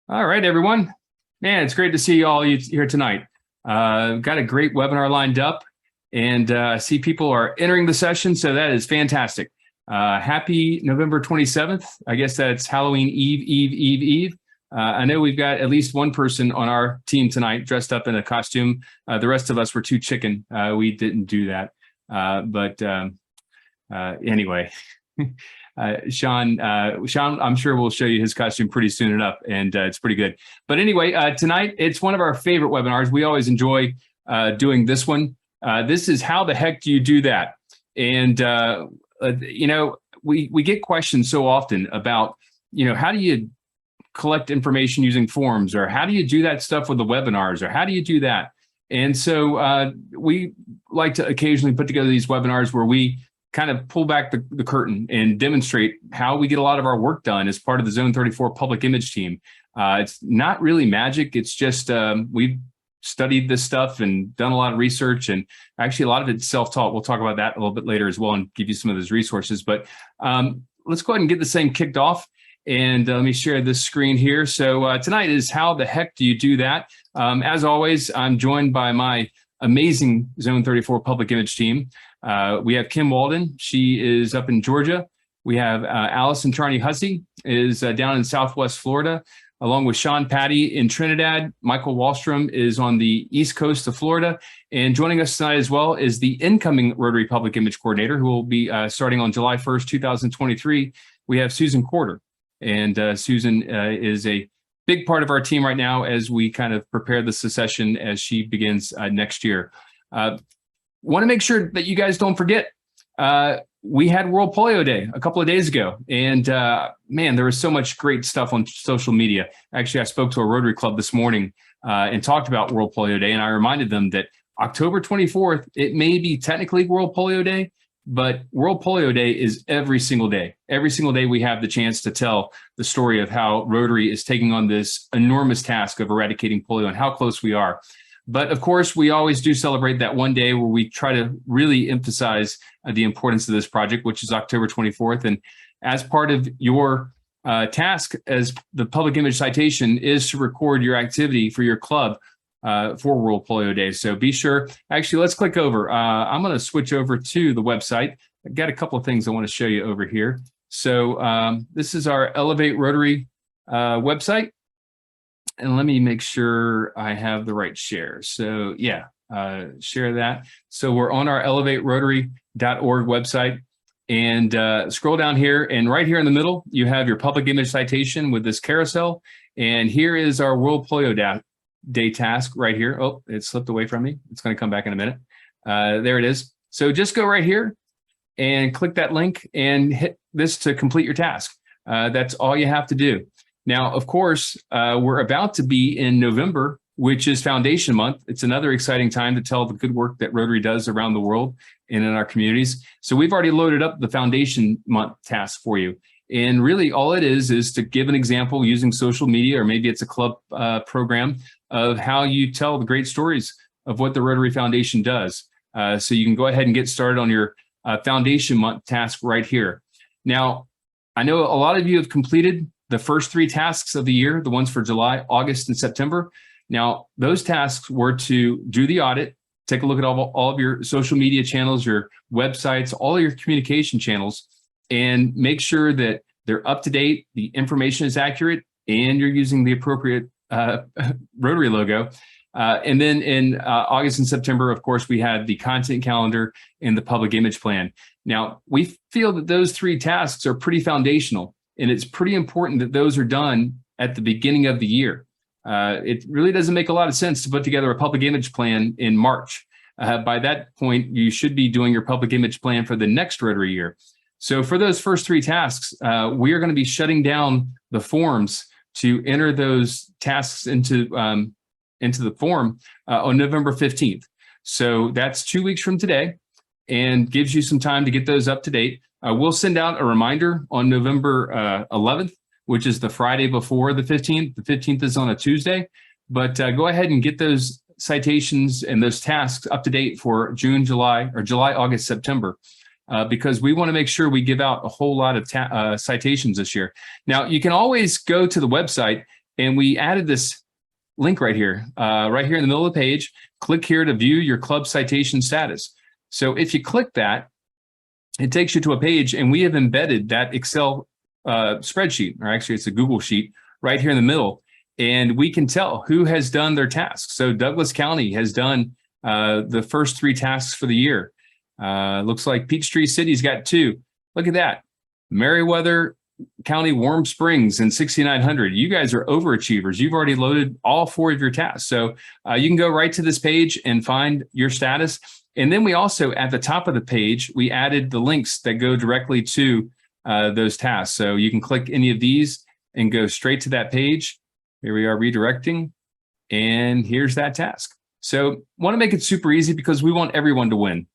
All right, everyone. Man, it's great to see all you here tonight. Got a great webinar lined up, and I see people are entering the session, so that is fantastic. Happy November 27th. I guess that's Halloween Eve. I know we've got at least one person on our team tonight dressed up in a costume. The rest of us were too chicken. We didn't do that. Anyway. Sean, I'm sure we'll show you his costume pretty soon enough, and it's pretty good. But anyway, tonight, it's one of our favorite webinars. We always enjoy doing this one. This is how the heck do you do that? And, we get questions so often about, how do you collect information using forms, or how do you do that stuff with the webinars, or how do you do that? And so we like to occasionally put together these webinars where we kind of pull back the curtain and demonstrate how we get a lot of our work done as part of the Zone 34 public image team. It's not really magic. It's just we've studied this stuff and done a lot of research, and actually a lot of it's self-taught. We'll talk about that a little bit later as well and give you some of those resources. But let's go ahead and get this thing kicked off. And let me share this screen here. So tonight is how the heck do you do that? As always, I'm joined by my amazing Zone 34 public image team. We have Kim Walden. She is up in Georgia. We have Allison Charney Hussey is down in Southwest Florida, along with Sean Patty in Trinidad. Michael Wallstrom is on the East Coast of Florida. And joining us tonight as well is the incoming Rotary Public Image Coordinator, who will be starting on July 1st, 2023. We have Susan Corder. And Susan is a big part of our team right now as we kind of prepare the secession as she begins next year. Want to make sure that you guys don't forget, we had World Polio Day a couple of days ago. And man, there was so much great stuff on social media. Actually, I spoke to a Rotary Club this morning and talked about World Polio Day. And I reminded them that October 24th, it may be technically World Polio Day, but World Polio Day is every single day. Every single day we have the chance to tell the story of how Rotary is taking on this enormous task of eradicating polio and how close we are. But of course, we always do celebrate that one day where we try to really emphasize the importance of this project, which is October 24th. And as part of your task as the public image citation is to record your activity for your club for World Polio Day. So be sure, actually, let's click over. I'm going to switch over to the website. I've got a couple of things I want to show you over here. So this is our Elevate Rotary website. And let me make sure I have the right share. So yeah, share that. So we're on our elevaterotary.org website, and scroll down here, and right here in the middle, you have your public image citation with this carousel. And here is our World Polio Day task right here. Oh, it slipped away from me. It's going to come back in a minute. There it is. So just go right here and click that link and hit this to complete your task. That's all you have to do. Now, of course, we're about to be in November, which is Foundation Month. It's another exciting time to tell the good work that Rotary does around the world and in our communities. So we've already loaded up the Foundation Month task for you. And really all it is to give an example using social media, or maybe it's a club program, of how you tell the great stories of what the Rotary Foundation does. So you can go ahead and get started on your Foundation Month task right here. Now, I know a lot of you have completed the first 3 tasks of the year, the ones for July, August, and September. Now, those tasks were to do the audit, take a look at all of your social media channels, your websites, all of your communication channels, and make sure that they're up to date, the information is accurate, and you're using the appropriate Rotary logo. And then in August and September, of course, we had the content calendar and the public image plan. Now, we feel that those 3 tasks are pretty foundational, and it's pretty important that those are done at the beginning of the year. It really doesn't make a lot of sense to put together a public image plan in March. By that point, you should be doing your public image plan for the next Rotary year. So for those first 3 tasks, we are going to be shutting down the forms to enter those tasks into the form on November 15th. So that's 2 weeks from today, and gives you some time to get those up to date. We'll send out a reminder on November 11th, which is the Friday before the 15th. The 15th is on a Tuesday, but go ahead and get those citations and those tasks up to date for June, July, or July, August, September. because we want to make sure we give out a whole lot of citations this year. Now, you can always go to the website And we added this link right here in the middle of the page. Click here to view your club citation status. So if you click that, it takes you to a page, and we have embedded that Excel spreadsheet, or actually it's a Google sheet, right here in the middle. And we can tell who has done their tasks. So Douglas County has done the first 3 tasks for the year. Looks like Peachtree City's got 2. Look at that. Meriwether County, Warm Springs, and 6900. You guys are overachievers. You've already loaded all 4 of your tasks. So you can go right to this page and find your status. And then we also, at the top of the page, we added the links that go directly to those tasks. So you can click any of these and go straight to that page. Here we are redirecting, and here's that task. So want to make it super easy because we want everyone to win.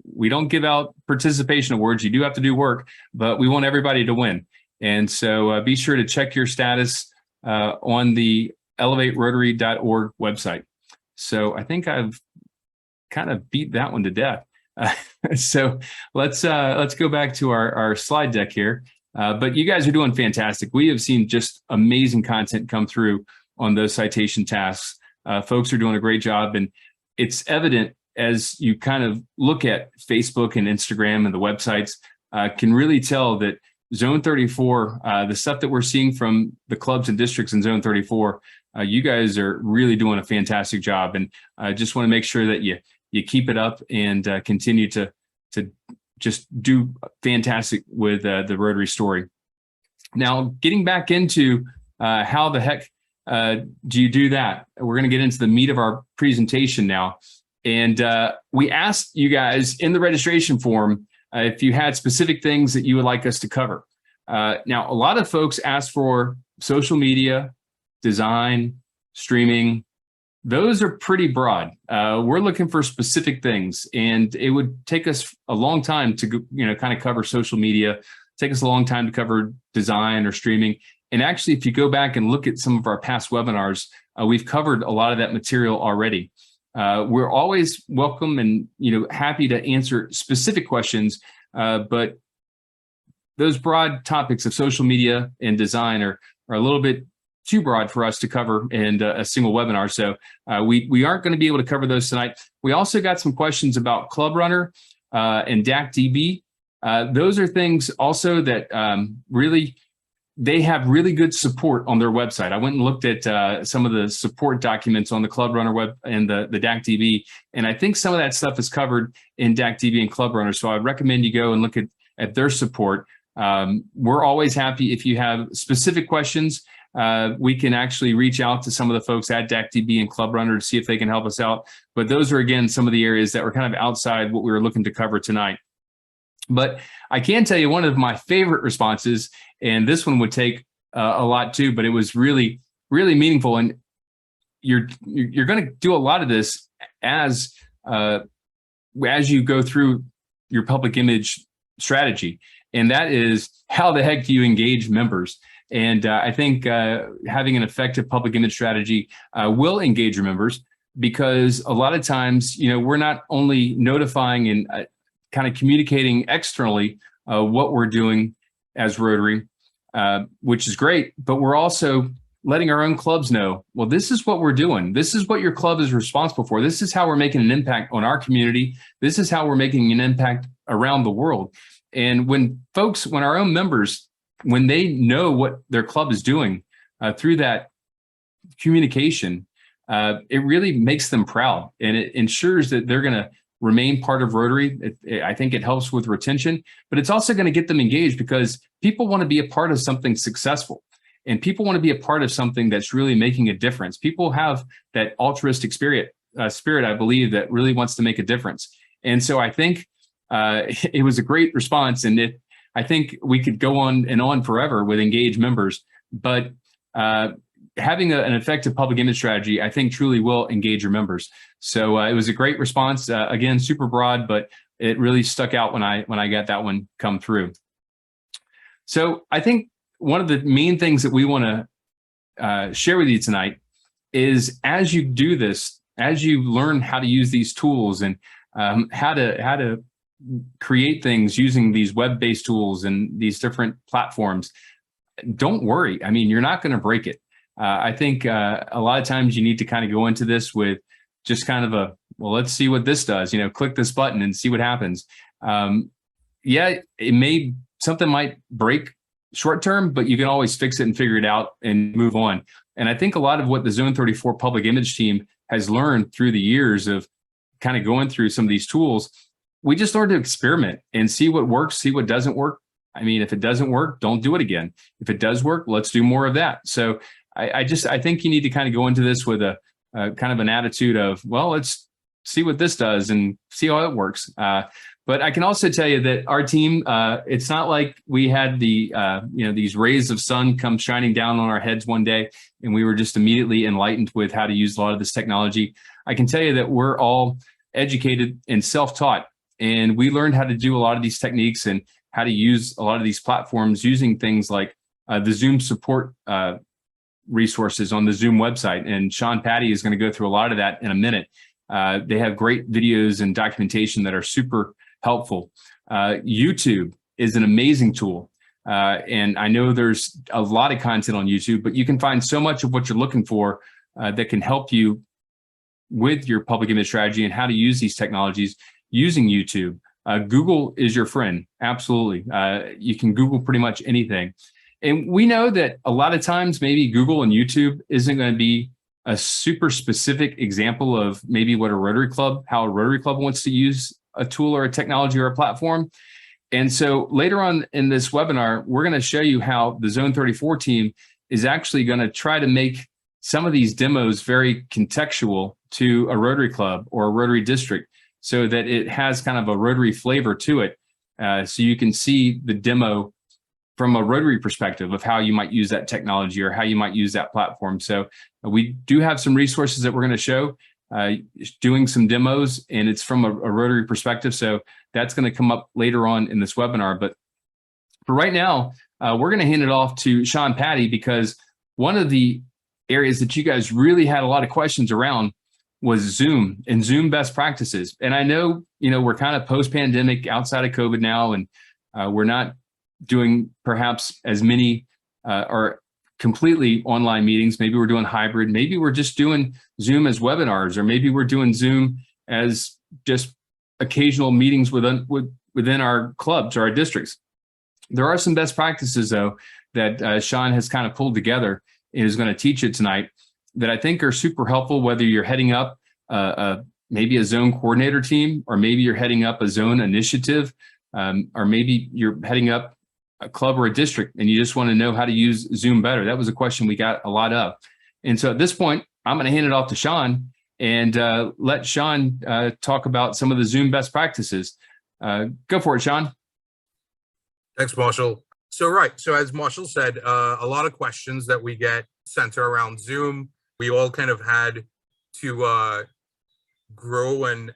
We don't give out participation awards. You do have to do work, but we want everybody to win. And so be sure to check your status on the elevaterotary.org website. So I think I've kind of beat that one to death. So let's go back to our slide deck here. But you guys are doing fantastic. We have seen just amazing content come through on those citation tasks. Folks are doing a great job, and it's evident as you kind of look at Facebook and Instagram and the websites, can really tell that Zone 34, the stuff that we're seeing from the clubs and districts in Zone 34, you guys are really doing a fantastic job. And I just want to make sure that you keep it up and continue to just do fantastic with the Rotary story. Now, getting back into how the heck do you do that? We're going to get into the meat of our presentation now. And we asked you guys in the registration form if you had specific things that you would like us to cover. Now, a lot of folks asked for social media, design, streaming. Those are pretty broad. We're looking for specific things, and it would take us a long time to kind of cover social media, take us a long time to cover design or streaming. And actually, if you go back and look at some of our past webinars, we've covered a lot of that material already. We're always welcome and happy to answer specific questions, but those broad topics of social media and design are a little bit too broad for us to cover in a single webinar. So we aren't going to be able to cover those tonight. We also got some questions about Club Runner and DACDB. Those are things also that really, they have really good support on their website. I went and looked at some of the support documents on the Club Runner web and the DACDB, and I think some of that stuff is covered in DACDB and Club Runner. So I'd recommend you go and look at their support. We're always happy if you have specific questions. We can actually reach out to some of the folks at DACDB and Club Runner to see if they can help us out. But those are, again, some of the areas that were kind of outside what we were looking to cover tonight. But I can tell you one of my favorite responses, and this one would take a lot too, but it was really, really meaningful. And you're going to do a lot of this as you go through your public image strategy. And that is, how the heck do you engage members? And I think having an effective public image strategy will engage your members, because a lot of times, we're not only notifying and kind of communicating externally what we're doing as Rotary, which is great, but we're also letting our own clubs know, well, this is what we're doing. This is what your club is responsible for. This is how we're making an impact on our community. This is how we're making an impact around the world. And when our own members, when they know what their club is doing through that communication, it really makes them proud, and it ensures that they're going to remain part of Rotary. I think it helps with retention, but it's also going to get them engaged, because people want to be a part of something successful, and people want to be a part of something that's really making a difference. People have that altruistic spirit, I believe, that really wants to make a difference. And so I think it was a great response, and I think we could go on and on forever with engaged members, but having an effective public image strategy, I think, truly will engage your members. So it was a great response. Again, super broad, but it really stuck out when I got that one come through. So I think one of the main things that we want to share with you tonight is, as you do this, as you learn how to use these tools and how to create things using these web-based tools and these different platforms, don't worry. I mean, you're not going to break it. I think a lot of times you need to kind of go into this with just kind of well, let's see what this does. Click this button and see what happens. Yeah, something might break short term, but you can always fix it and figure it out and move on. And I think a lot of what the Zone 34 public image team has learned through the years of kind of going through some of these tools, we just learned to experiment and see what works, see what doesn't work. I mean, if it doesn't work, don't do it again. If it does work, let's do more of that. So I think you need to kind of go into this with a kind of an attitude of, well, let's see what this does and see how it works. But I can also tell you that our team, it's not like we had these rays of sun come shining down on our heads one day and we were just immediately enlightened with how to use a lot of this technology. I can tell you that we're all educated and self-taught, and we learned how to do a lot of these techniques and how to use a lot of these platforms using things like the Zoom support resources on the Zoom website. And Sean Patty is going to go through a lot of that in a minute. They have great videos and documentation that are super helpful. YouTube is an amazing tool. And I know there's a lot of content on YouTube, but you can find so much of what you're looking for that can help you with your public image strategy and how to use these technologies using YouTube. Google is your friend. Absolutely. You can Google pretty much anything. And we know that a lot of times maybe Google and YouTube isn't going to be a super specific example of maybe what how a Rotary Club wants to use a tool or a technology or a platform. And so later on in this webinar, we're going to show you how the Zone 34 team is actually going to try to make some of these demos very contextual to a Rotary Club or a Rotary district so that it has kind of a Rotary flavor to it. So you can see the demo from a Rotary perspective of how you might use that technology or how you might use that platform. So we do have some resources that we're going to show, doing some demos, and it's from a Rotary perspective. So that's going to come up later on in this webinar. But for right now, we're going to hand it off to Sean Patty, because one of the areas that you guys really had a lot of questions around was Zoom and Zoom best practices. And I know, we're kind of post-pandemic outside of COVID now, and we're not doing perhaps as many or completely online meetings. Maybe we're doing hybrid. Maybe we're just doing Zoom as webinars, or maybe we're doing Zoom as just occasional meetings within our clubs or our districts. There are some best practices, though, that Sean has kind of pulled together and is going to teach you tonight that I think are super helpful, whether you're heading up maybe a zone coordinator team, or maybe you're heading up a zone initiative, or maybe you're heading up a club or a district and you just want to know how to use Zoom better. That was a question we got a lot of. And so at this point, I'm going to hand it off to Sean and let Sean talk about some of the Zoom best practices. Go for it, Sean. Thanks, Marshall. So as Marshall said, a lot of questions that we get center around Zoom. We all kind of had to grow and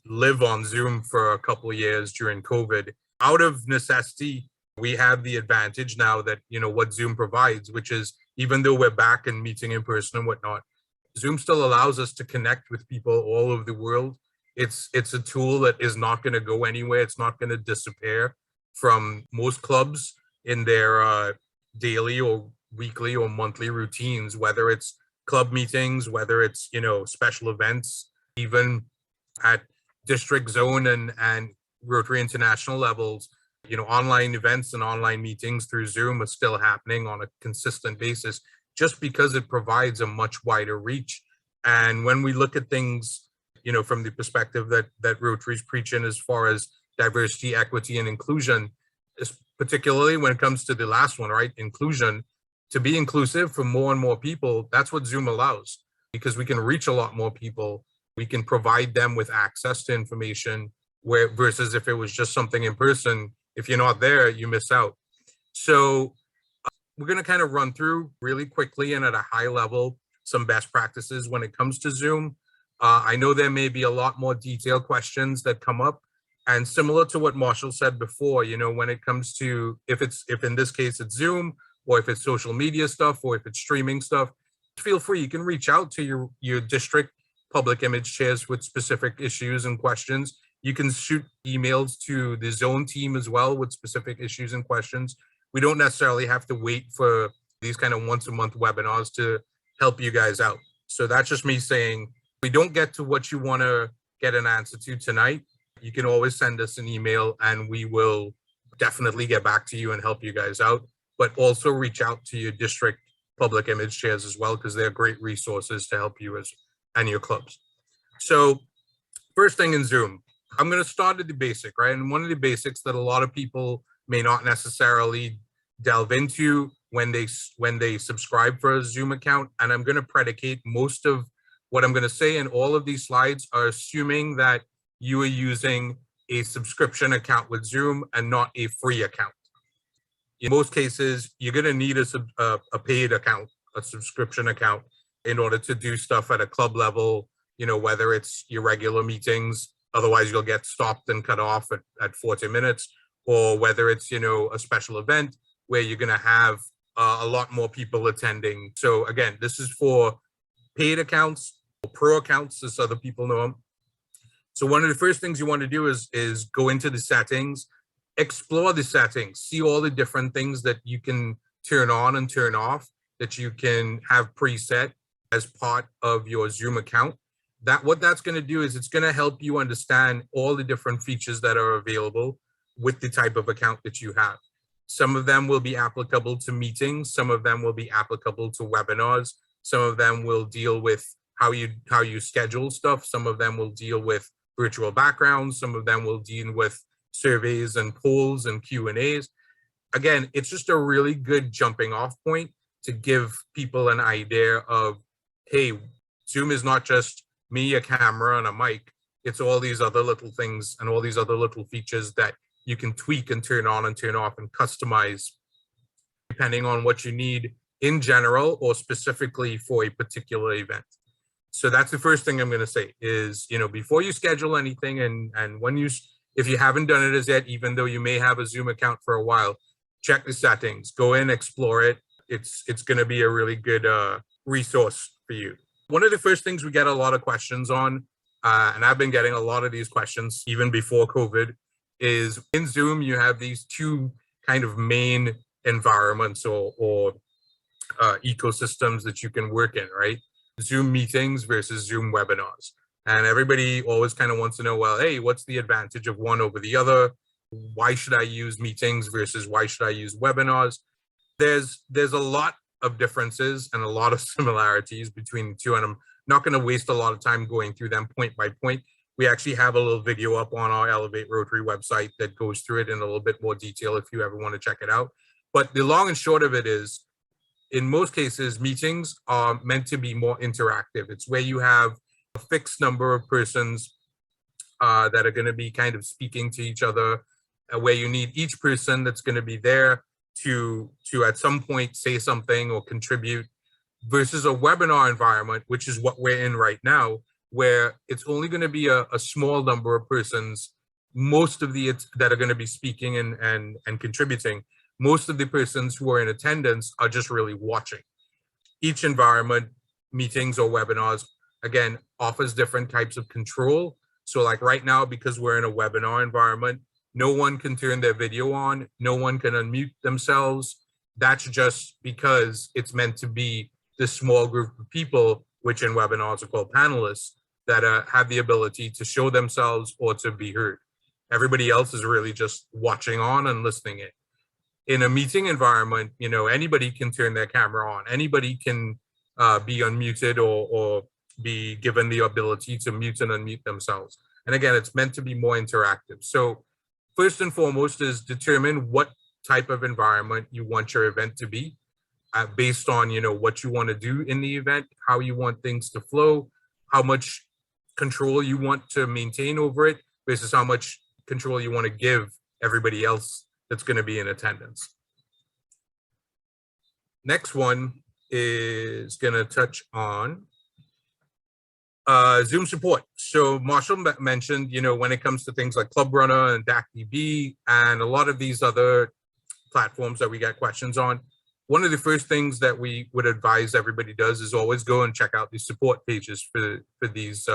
live on Zoom for a couple of years during COVID. Out of necessity, we have the advantage now that, what Zoom provides, which is, even though we're back and meeting in person and whatnot, Zoom still allows us to connect with people all over the world. It's a tool that is not going to go anywhere. It's not going to disappear from most clubs in their daily or weekly or monthly routines, whether it's club meetings, whether it's, special events, even at district, zone, and Rotary International levels. Online events and online meetings through Zoom are still happening on a consistent basis, just because it provides a much wider reach. And when we look at things, from the perspective that Rotary's preaching as far as diversity, equity, and inclusion, particularly when it comes to the last one, right? Inclusion, to be inclusive for more and more people, that's what Zoom allows, because we can reach a lot more people. We can provide them with access to information, where versus if it was just something in person, if you're not there, you miss out. So we're going to kind of run through really quickly and at a high level some best practices when it comes to Zoom. I know there may be a lot more detailed questions that come up, and similar to what Marshall said before, when it comes to if in this case it's Zoom, or if it's social media stuff, or if it's streaming stuff, feel free. You can reach out to your district public image chairs with specific issues and questions. You can shoot emails to the zone team as well with specific issues and questions. We don't necessarily have to wait for these kind of once a month webinars to help you guys out. So that's just me saying, if we don't get to what you want to get an answer to tonight, you can always send us an email and we will definitely get back to you and help you guys out. But also reach out to your district public image chairs as well, because they're great resources to help you and your clubs. So first thing in Zoom, I'm going to start at the basic, right? And one of the basics that a lot of people may not necessarily delve into when they subscribe for a Zoom account. And I'm going to predicate most of what I'm going to say in all of these slides are assuming that you are using a subscription account with Zoom and not a free account. In most cases, you're going to need a paid account, a subscription account, in order to do stuff at a club level, whether it's your regular meetings, otherwise you'll get stopped and cut off at 40 minutes, or whether it's, a special event where you're going to have a lot more people attending. So again, this is for paid accounts, or pro accounts, as other people know them. So one of the first things you want to do is go into the settings, explore the settings, see all the different things that you can turn on and turn off, that you can have preset as part of your Zoom account. What that's going to do is it's going to help you understand all the different features that are available with the type of account that you have. Some of them will be applicable to meetings. Some of them will be applicable to webinars. Some of them will deal with how you schedule stuff. Some of them will deal with virtual backgrounds. Some of them will deal with surveys and polls and Q&As. Again, it's just a really good jumping off point to give people an idea of, hey, Zoom is not just me, a camera, and a mic. It's all these other little things and all these other little features that you can tweak and turn on and turn off and customize depending on what you need in general or specifically for a particular event. So that's the first thing I'm going to say is, before you schedule anything and if you haven't done it as yet, even though you may have a Zoom account for a while, check the settings, go in, explore it. It's going to be a really good resource for you. One of the first things we get a lot of questions on, and I've been getting a lot of these questions even before COVID, is in Zoom, you have these two kind of main environments or ecosystems that you can work in, right? Zoom meetings versus Zoom webinars. And everybody always kind of wants to know, well, hey, what's the advantage of one over the other? Why should I use meetings versus why should I use webinars? There's a lot of differences and a lot of similarities between the two, and I'm not going to waste a lot of time going through them point by point. We actually have a little video up on our Elevate Rotary website that goes through it in a little bit more detail if you ever want to check it out. But the long and short of it is, in most cases, meetings are meant to be more interactive. It's where you have a fixed number of persons that are going to be kind of speaking to each other, where you need each person that's going to be there to at some point say something or contribute, versus a webinar environment, which is what we're in right now, where it's only going to be a small number of persons, most of that are going to be speaking and contributing. Most of the persons who are in attendance are just really watching. Each environment, meetings or webinars, again, offers different types of control. So like right now, because we're in a webinar environment, no one can turn their video on, no one can unmute themselves. That's just because it's meant to be this small group of people, which in webinars are called panelists, that have the ability to show themselves or to be heard. Everybody else is really just watching on and listening in. In a meeting environment, anybody can turn their camera on. Anybody can be unmuted or be given the ability to mute and unmute themselves. And again, it's meant to be more interactive. So first and foremost is determine what type of environment you want your event to be based on, what you want to do in the event, how you want things to flow, how much control you want to maintain over it versus how much control you want to give everybody else that's going to be in attendance. Next one is going to touch on Zoom support. So Marshall mentioned, when it comes to things like Club Runner and DACDB and a lot of these other platforms that we get questions on, one of the first things that we would advise everybody does is always go and check out the support pages for these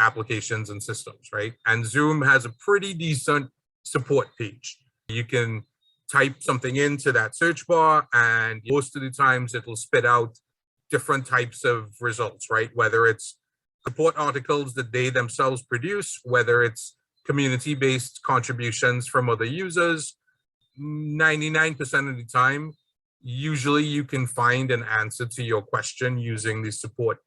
applications and systems, right? And Zoom has a pretty decent support page. You can type something into that search bar, and most of the times it'll spit out different types of results, right? Whether it's support articles that they themselves produce, whether it's community-based contributions from other users. 99% of the time, usually you can find an answer to your question using the support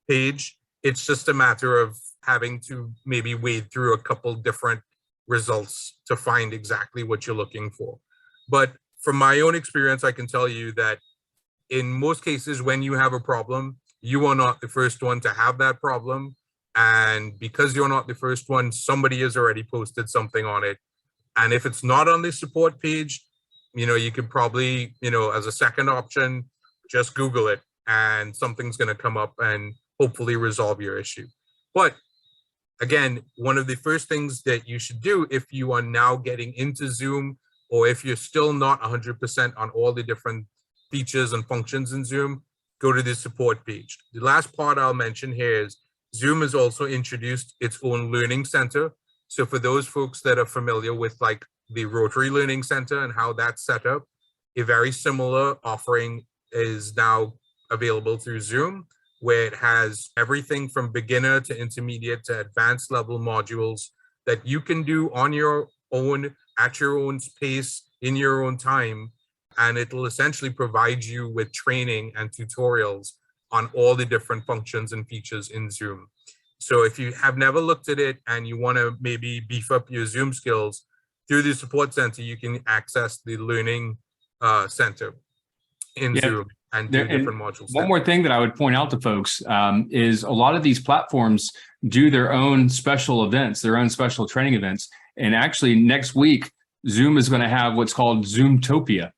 page. It's just a matter of having to maybe wade through a couple different results to find exactly what you're looking for. But from my own experience, I can tell you that in most cases, when you have a problem, you are not the first one to have that problem. And because you're not the first one, somebody has already posted something on it. And if it's not on the support page, you could probably, as a second option, just Google it and something's going to come up and hopefully resolve your issue. But again, one of the first things that you should do if you are now getting into Zoom, or if you're still not 100% on all the different features and functions in Zoom, go to the support page. The last part I'll mention here is Zoom has also introduced its own learning center. So for those folks that are familiar with like the Rotary Learning Center and how that's set up, a very similar offering is now available through Zoom, where it has everything from beginner to intermediate to advanced level modules that you can do on your own, at your own pace, in your own time. And it'll essentially provide you with training and tutorials on all the different functions and features in Zoom. So if you have never looked at it and you want to maybe beef up your Zoom skills, through the support center, you can access the learning center in Zoom and do different modules. One more thing that I would point out to folks is a lot of these platforms do their own special events, their own special training events. And actually next week, Zoom is going to have what's called Zoomtopia.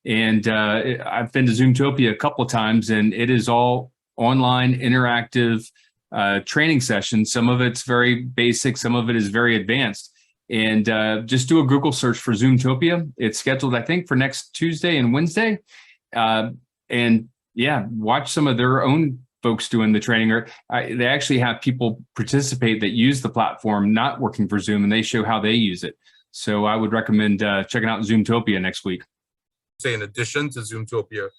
And I've been to Zoomtopia a couple of times, and it is all online, interactive training sessions. Some of it's very basic, some of it is very advanced. And just do a Google search for Zoomtopia. It's scheduled, I think, for next Tuesday and Wednesday. And yeah, watch some of their own folks doing the training. Or they actually have people participate that use the platform, not working for Zoom, and they show how they use it. So I would recommend checking out Zoomtopia next week. Say in addition to Zoomtopia,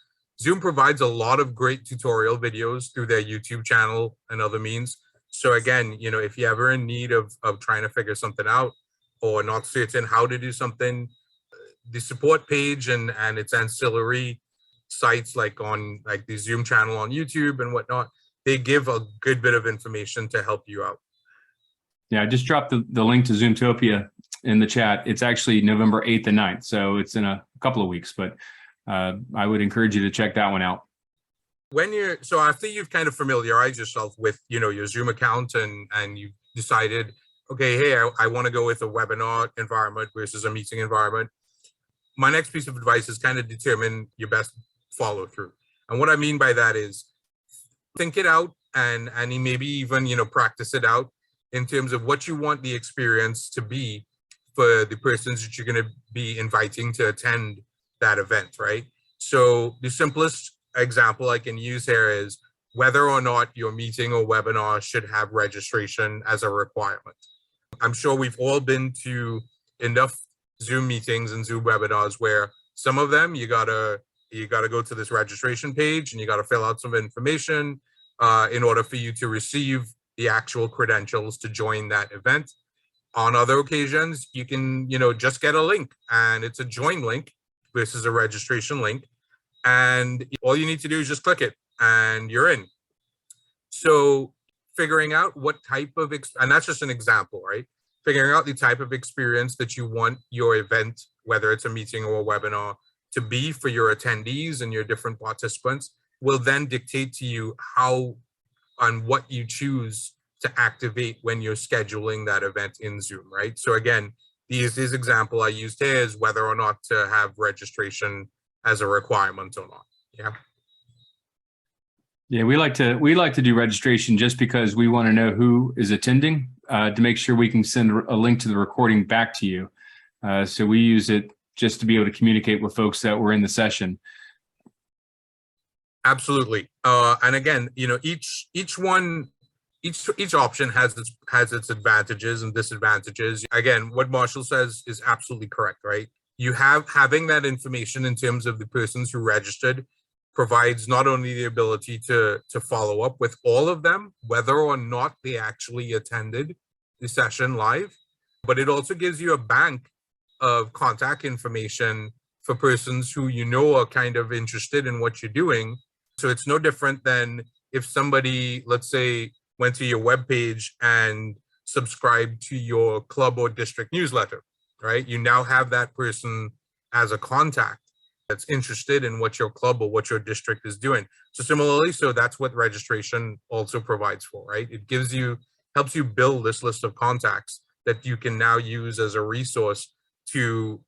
Zoom provides a lot of great tutorial videos through their YouTube channel and other means. So again, if you're ever in need of trying to figure something out or not certain how to do something, the support page and its ancillary sites like the Zoom channel on YouTube and whatnot, they give a good bit of information to help you out. Yeah, I just dropped the link to Zoomtopia in the chat. It's actually November 8th and 9th, so it's in a couple of weeks, but I would encourage you to check that one out. So after you've kind of familiarized yourself with, your Zoom account and you've decided, okay, hey, I want to go with a webinar environment versus a meeting environment. My next piece of advice is kind of determine your best follow through. And what I mean by that is think it out and maybe even, practice it out in terms of what you want the experience to be for the persons that you're going to be inviting to attend that event, right? So the simplest example I can use here is whether or not your meeting or webinar should have registration as a requirement. I'm sure we've all been to enough Zoom meetings and Zoom webinars where some of them you gotta go to this registration page and you gotta fill out some information in order for you to receive the actual credentials to join that event. On other occasions, you can just get a link, and it's a join link versus a registration link, and all you need to do is just click it and you're in. So figuring out what type of and that's just an example, right? Figuring out the type of experience that you want your event, whether it's a meeting or a webinar, to be for your attendees and your different participants will then dictate to you how and what you choose to activate when you're scheduling that event in Zoom, right? So again, this example I used here is whether or not to have registration as a requirement or not. Yeah. Yeah, we like to do registration just because we want to know who is attending to make sure we can send a link to the recording back to you. So we use it just to be able to communicate with folks that were in the session. Absolutely. And again, each option has its advantages and disadvantages. Again, what Marshall says is absolutely correct, right? having that information in terms of the persons who registered provides not only the ability to follow up with all of them, whether or not they actually attended the session live, but it also gives you a bank of contact information for persons who you know are kind of interested in what you're doing. So it's no different than if somebody, let's say, went to your webpage and subscribed to your club or district newsletter, right? You now have that person as a contact that's interested in what your club or what your district is doing. So similarly, so that's what registration also provides for, right? It helps you build this list of contacts that you can now use as a resource to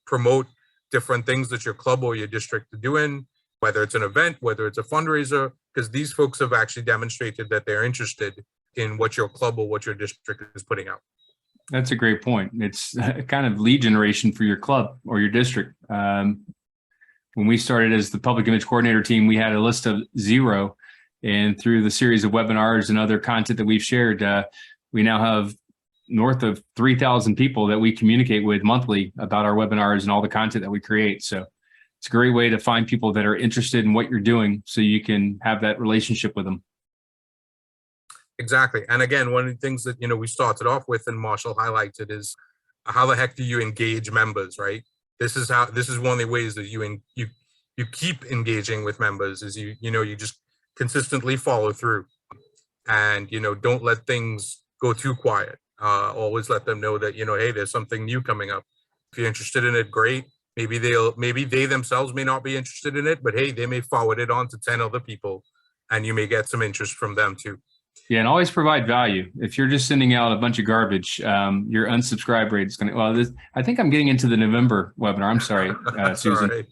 promote different things that your club or your district are doing, whether it's an event, whether it's a fundraiser, because these folks have actually demonstrated that they're interested in what your club or what your district is putting out. That's a great point. It's kind of lead generation for your club or your district. When we started as the public image coordinator team, we had a list of 0. And through the series of webinars and other content that we've shared, we now have north of 3,000 people that we communicate with monthly about our webinars and all the content that we create. So it's a great way to find people that are interested in what you're doing so you can have that relationship with them. Exactly. And again, one of the things that, we started off with and Marshall highlighted is how the heck do you engage members, right? This is one of the ways that you keep engaging with members is you just consistently follow through and, don't let things go too quiet. Always let them know that, hey, there's something new coming up. If you're interested in it, great. Maybe they themselves may not be interested in it, but hey, they may forward it on to 10 other people and you may get some interest from them too. Yeah, and always provide value. If you're just sending out a bunch of garbage, your unsubscribe rate is going to, I think I'm getting into the November webinar. I'm sorry, Susan.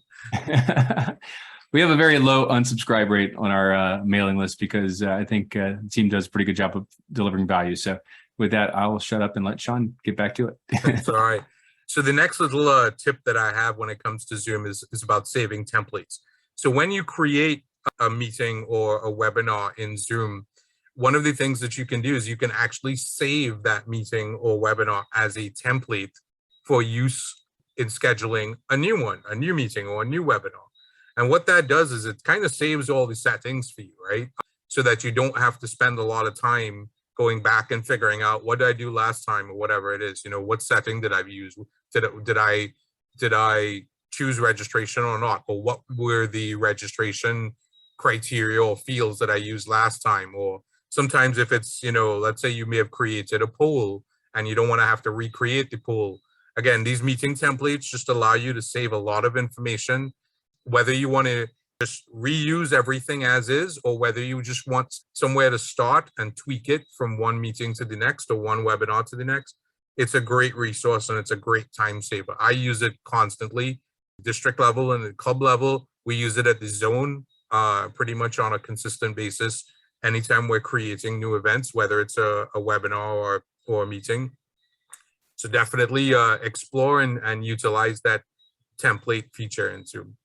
We have a very low unsubscribe rate on our mailing list because I think the team does a pretty good job of delivering value. So with that, I'll shut up and let Sean get back to it. That's all right. So the next little tip that I have when it comes to Zoom is about saving templates. So when you create a meeting or a webinar in Zoom, one of the things that you can do is you can actually save that meeting or webinar as a template for use in scheduling a new meeting or a new webinar. And what that does is it kind of saves all the settings for you, right? So that you don't have to spend a lot of time going back and figuring out what did I do last time or whatever it is, what setting did I use? Did I choose registration or not? Or what were the registration criteria or fields that I used last time? Or sometimes if it's, let's say you may have created a poll and you don't want to have to recreate the poll. Again, these meeting templates just allow you to save a lot of information, whether you want to just reuse everything as is, or whether you just want somewhere to start and tweak it from one meeting to the next or one webinar to the next. It's a great resource and it's a great time saver. I use it constantly, district level and the club level. We use it at the zone pretty much on a consistent basis. Anytime we're creating new events, whether it's a webinar or a meeting. So definitely explore and utilize that template feature in Zoom.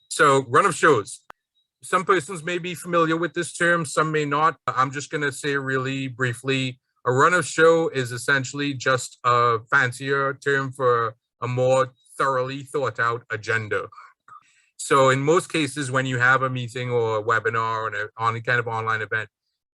So run of shows. Some persons may be familiar with this term, some may not. I'm just going to say really briefly, a run of show is essentially just a fancier term for a more thoroughly thought out agenda. So in most cases, when you have a meeting or a webinar or on a kind of online event,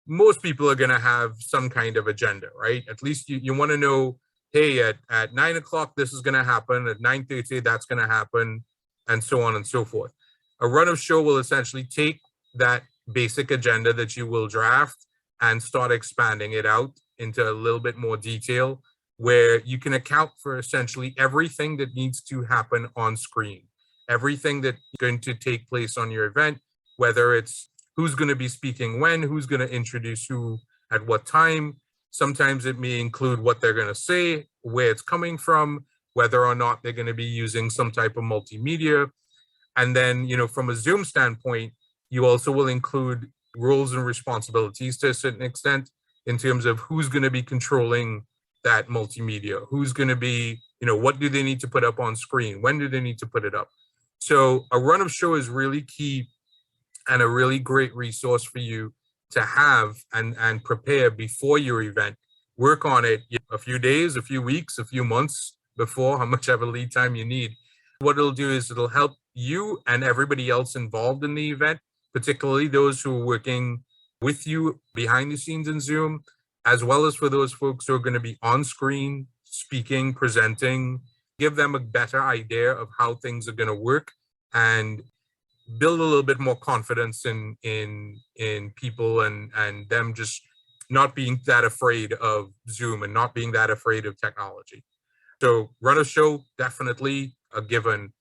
most people are going to have some kind of agenda, right? At least you want to know, hey, at 9 o'clock, this is going to happen. At 9:30, that's going to happen, and so on and so forth. A run of show will essentially take that basic agenda that you will draft and start expanding it out into a little bit more detail, where you can account for essentially everything that needs to happen on screen. Everything that's going to take place on your event, whether it's who's going to be speaking when, who's going to introduce who at what time. Sometimes it may include what they're going to say, where it's coming from, whether or not they're going to be using some type of multimedia. And then, from a Zoom standpoint, you also will include roles and responsibilities to a certain extent in terms of who's going to be controlling that multimedia, who's going to be, what do they need to put up on screen? When do they need to put it up? So a run of show is really key and a really great resource for you to have and prepare before your event. Work on it a few days, a few weeks, a few months before, how much of a lead time you need. What it'll do is it'll help you and everybody else involved in the event, particularly those who are working with you behind the scenes in Zoom, as well as for those folks who are going to be on screen, speaking, presenting, give them a better idea of how things are going to work and build a little bit more confidence in people and them just not being that afraid of Zoom and not being that afraid of technology. So run a show, definitely a given.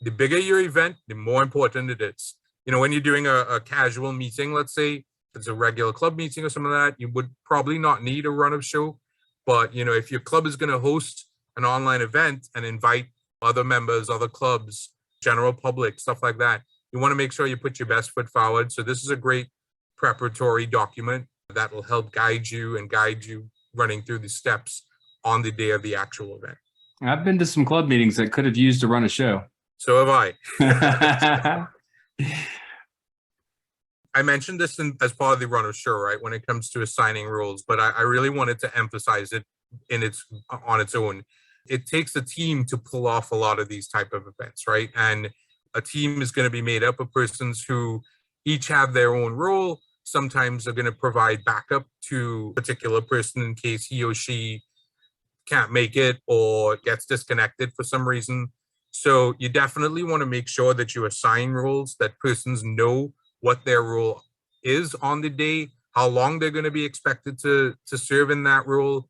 The bigger your event, the more important it is. You know, when you're doing a casual meeting, let's say, if it's a regular club meeting or something like that, you would probably not need a run of show. But, you know, if your club is going to host an online event and invite other members, other clubs, general public, stuff like that, you want to make sure you put your best foot forward. So this is a great preparatory document that will help guide you running through the steps on the day of the actual event. I've been to some club meetings that could have used to run a show. So have I. I mentioned this as part of the run of show, right? When it comes to assigning roles, but I really wanted to emphasize it on its own. It takes a team to pull off a lot of these type of events, right? And a team is going to be made up of persons who each have their own role. Sometimes they're going to provide backup to a particular person in case he or she can't make it or gets disconnected for some reason. So you definitely want to make sure that you assign roles, that persons know what their role is on the day, how long they're going to be expected to serve in that role,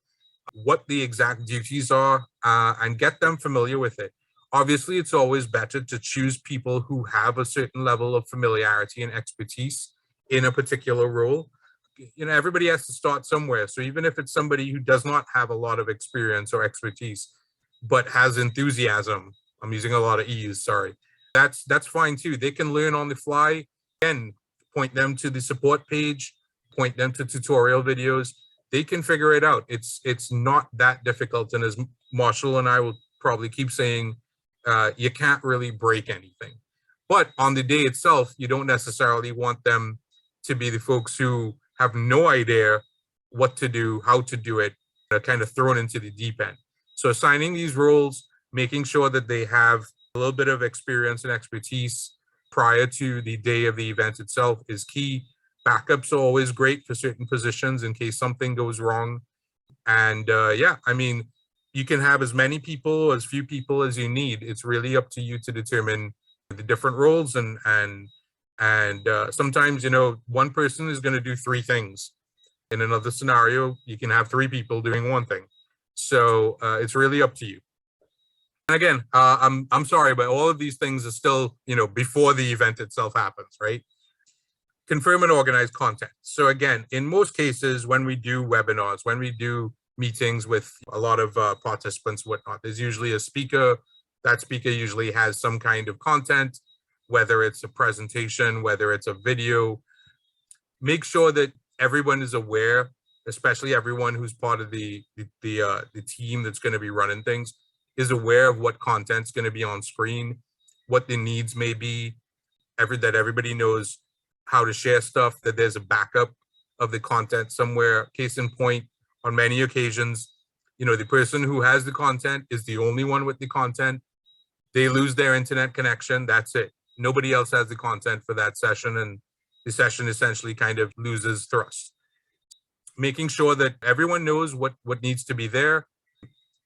what the exact duties are, and get them familiar with it. Obviously, it's always better to choose people who have a certain level of familiarity and expertise in a particular role. You know, everybody has to start somewhere. So even if it's somebody who does not have a lot of experience or expertise, but has enthusiasm, I'm using a lot of E's, sorry, that's fine too. They can learn on the fly. Again, point them to the support page, point them to tutorial videos. They can figure it out. It's not that difficult. And as Marshall and I will probably keep saying, you can't really break anything. But on the day itself, you don't necessarily want them to be the folks who have no idea what to do, how to do it, kind of thrown into the deep end. So assigning these roles, making sure that they have a little bit of experience and expertise prior to the day of the event itself is key. Backups are always great for certain positions in case something goes wrong. And yeah, I mean, you can have as many people, as few people as you need. It's really up to you to determine the different roles and sometimes, you know, one person is going to do three things. In another scenario, you can have three people doing one thing. So it's really up to you. And again, I'm sorry, but all of these things are still, you know, before the event itself happens, right? Confirm and organize content. So again, in most cases, when we do webinars, when we do meetings with a lot of participants, whatnot, there's usually a speaker. That speaker usually has some kind of content, whether it's a presentation, whether it's a video. Make sure that everyone is aware, especially everyone who's part of the team that's going to be running things, is aware of what content's going to be on screen, what the needs may be, that everybody knows how to share stuff, that there's a backup of the content somewhere. Case in point, on many occasions, you know, the person who has the content is the only one with the content. They lose their internet connection, that's it. Nobody else has the content for that session, and the session essentially kind of loses thrust. Making sure that everyone knows what needs to be there.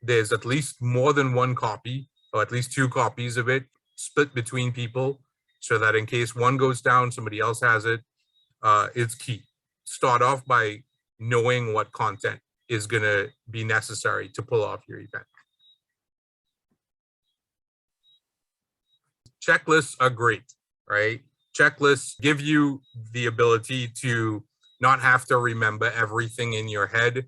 There's at least more than one copy, or at least two copies of it, split between people, so that in case one goes down, somebody else has it. It's key. Start off by knowing what content is going to be necessary to pull off your event. Checklists are great, right? Checklists give you the ability to not have to remember everything in your head.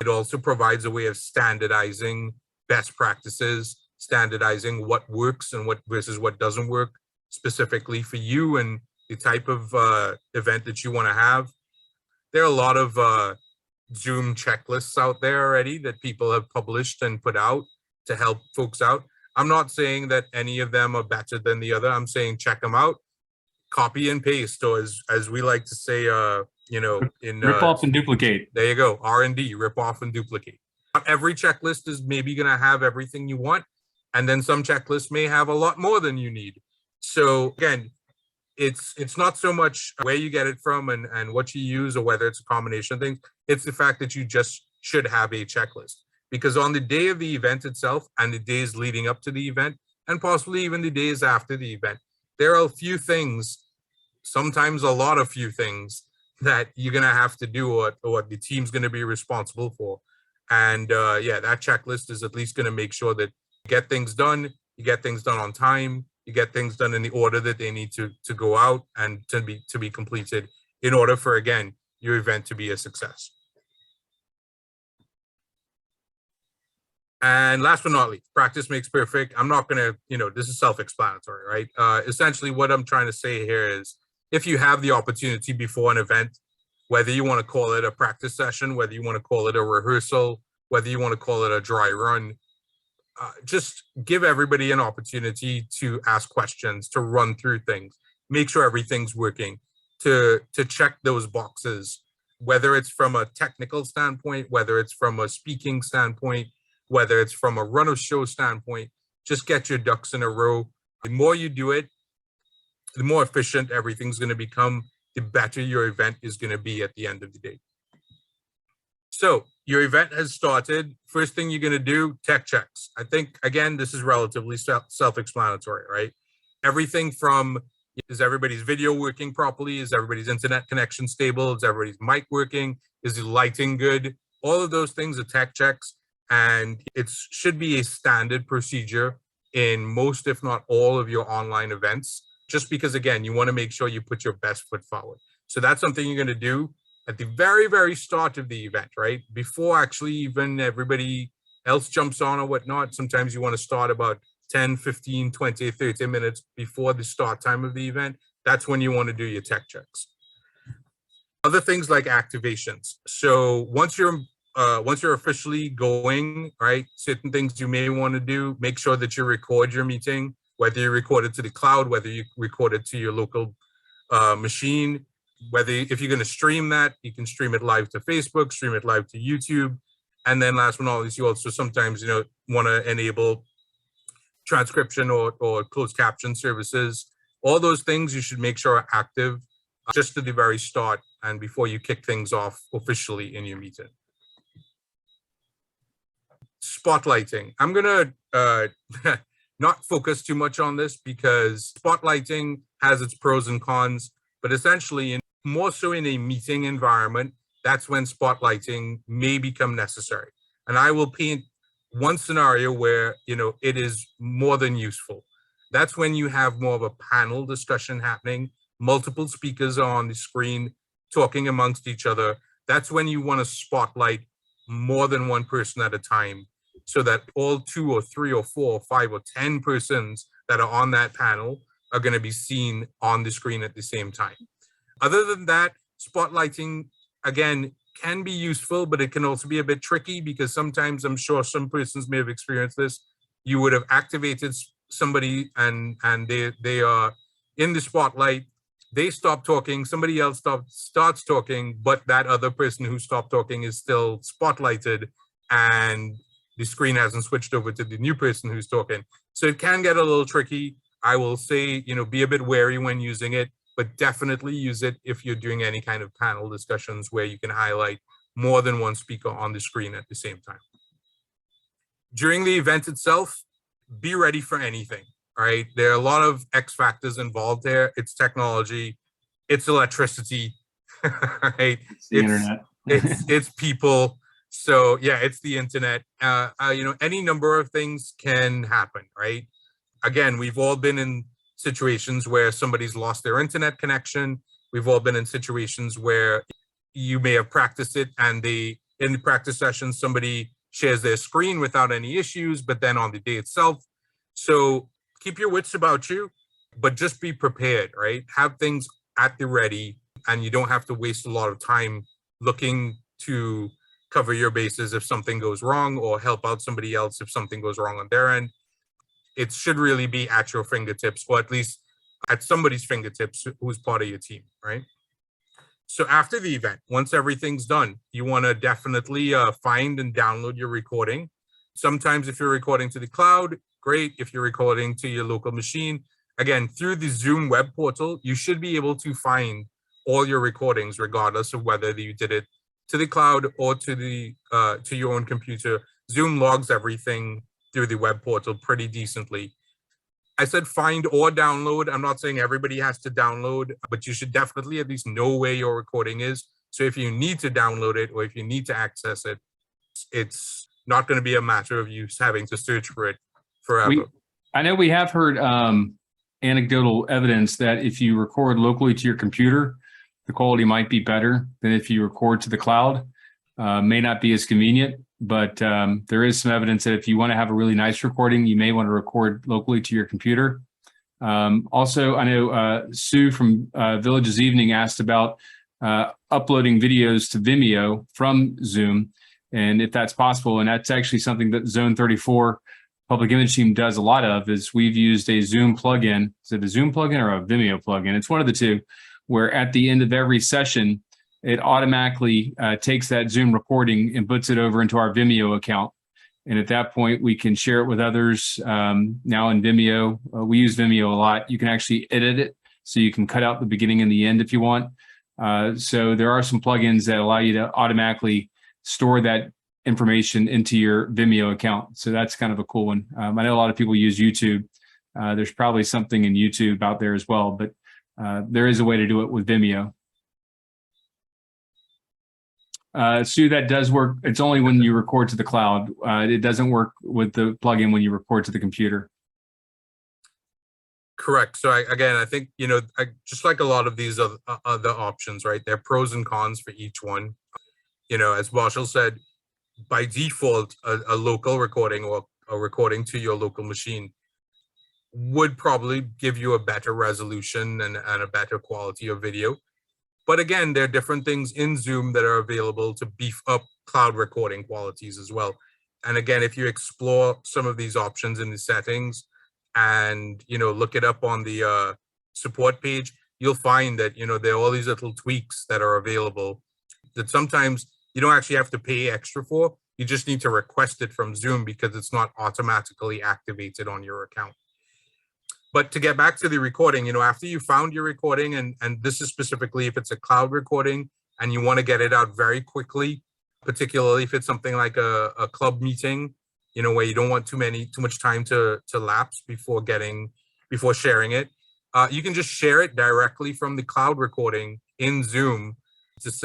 It also provides a way of standardizing best practices, standardizing what works and what versus what doesn't work specifically for you and the type of event that you want to have. There are a lot of Zoom checklists out there already that people have published and put out to help folks out. I'm not saying that any of them are better than the other. I'm saying check them out, copy and paste, or as we like to say, you know, in rip off and duplicate. There you go, R&D, rip off and duplicate. Not every checklist is maybe going to have everything you want. And then some checklists may have a lot more than you need. So again, it's not so much where you get it from and what you use or whether it's a combination of things. It's the fact that you just should have a checklist. Because on the day of the event itself and the days leading up to the event, and possibly even the days after the event, there are a few things, sometimes a lot of few things that you're going to have to do or what the team's going to be responsible for. And yeah, that checklist is at least going to make sure that you get things done on time, you get things done in the order that they need to go out and to be completed in order for, again, your event to be a success. And last but not least, practice makes perfect. I'm not going to, this is self-explanatory, right? Essentially, what I'm trying to say here is if you have the opportunity before an event, whether you want to call it a practice session, whether you want to call it a rehearsal, whether you want to call it a dry run, just give everybody an opportunity to ask questions, to run through things, make sure everything's working, to check those boxes, whether it's from a technical standpoint, whether it's from a speaking standpoint, whether it's from a run of show standpoint. Just get your ducks in a row. The more you do it, the more efficient everything's going to become, the better your event is going to be at the end of the day. So your event has started. First thing you're going to do, tech checks. I think, again, this is relatively self-explanatory, right? Everything from, is everybody's video working properly? Is everybody's internet connection stable? Is everybody's mic working? Is the lighting good? All of those things are tech checks. And it should be a standard procedure in most, if not all, of your online events, just because, again, you want to make sure you put your best foot forward. So that's something you're going to do at the very, very start of the event, right? Before actually even everybody else jumps on or whatnot. Sometimes you want to start about 10, 15, 20, 30 minutes before the start time of the event. That's when you want to do your tech checks. Other things like activations. So once you're officially going, right, certain things you may want to do, make sure that you record your meeting, whether you record it to the cloud, whether you record it to your local machine, whether if you're going to stream that, you can stream it live to Facebook, stream it live to YouTube. And then last but not least, you also sometimes, want to enable transcription or closed caption services. All those things you should make sure are active just at the very start and before you kick things off officially in your meeting. Spotlighting. I'm going to not focus too much on this because spotlighting has its pros and cons, but essentially more so in a meeting environment, that's when spotlighting may become necessary. And I will paint one scenario where, it is more than useful. That's when you have more of a panel discussion happening, multiple speakers are on the screen talking amongst each other. That's when you want to spotlight more than one person at a time, so that all 2 or 3 or 4 or 5 or 10 persons that are on that panel are going to be seen on the screen at the same time. Other than that, spotlighting, again, can be useful, but it can also be a bit tricky because sometimes, I'm sure some persons may have experienced this, you would have activated somebody and they are in the spotlight, they stop talking, somebody else starts talking, but that other person who stopped talking is still spotlighted and the screen hasn't switched over to the new person who's talking. So it can get a little tricky. I will say, be a bit wary when using it, but definitely use it if you're doing any kind of panel discussions where you can highlight more than one speaker on the screen at the same time. During the event itself, be ready for anything, right? There are a lot of X factors involved there. It's technology, it's electricity, right? It's the internet. it's people. So yeah, it's the internet. Any number of things can happen, right? Again, we've all been in situations where somebody's lost their internet connection. We've all been in situations where you may have practiced it and in the practice session, somebody shares their screen without any issues, but then on the day itself. So keep your wits about you, but just be prepared, right? Have things at the ready, and you don't have to waste a lot of time looking to cover your bases if something goes wrong or help out somebody else if something goes wrong on their end. It should really be at your fingertips, or at least at somebody's fingertips who's part of your team, right? So after the event, once everything's done, you want to definitely find and download your recording. Sometimes if you're recording to the cloud, great. If you're recording to your local machine, again, through the Zoom web portal, you should be able to find all your recordings, regardless of whether you did it to the cloud or to your own computer. Zoom logs everything through the web portal pretty decently. I said find or download. I'm not saying everybody has to download, but you should definitely at least know where your recording is. So if you need to download it or if you need to access it, it's not going to be a matter of you having to search for it forever. I know we have heard anecdotal evidence that if you record locally to your computer, the quality might be better than if you record to the cloud. May not be as convenient, but there is some evidence that if you want to have a really nice recording, you may want to record locally to your computer. Also, I know Sue from Villages Evening asked about uploading videos to Vimeo from Zoom, and if that's possible. And that's actually something that Zone 34 Public Image Team does a lot of, is we've used a Zoom plugin. Is it a Zoom plugin or a Vimeo plugin? It's one of the two, where at the end of every session, it automatically takes that Zoom recording and puts it over into our Vimeo account. And at that point, we can share it with others. Now in Vimeo, we use Vimeo a lot. You can actually edit it, so you can cut out the beginning and the end if you want. So there are some plugins that allow you to automatically store that information into your Vimeo account. So that's kind of a cool one. I know a lot of people use YouTube. There's probably something in YouTube out there as well, but there is a way to do it with Vimeo. Sue, that does work. It's only when you record to the cloud. It doesn't work with the plugin when you record to the computer. Correct. So I think, just like a lot of these other options, right? There are pros and cons for each one. As Marshall said, by default, a local recording or a recording to your local machine would probably give you a better resolution and a better quality of video. But again, there are different things in Zoom that are available to beef up cloud recording qualities as well. And again, if you explore some of these options in the settings and, look it up on the support page, you'll find that, there are all these little tweaks that are available that sometimes you don't actually have to pay extra for. You just need to request it from Zoom because it's not automatically activated on your account. But to get back to the recording, after you found your recording, and this is specifically if it's a cloud recording and you want to get it out very quickly, particularly if it's something like a club meeting, where you don't want too much time to lapse before sharing it, you can just share it directly from the cloud recording in Zoom,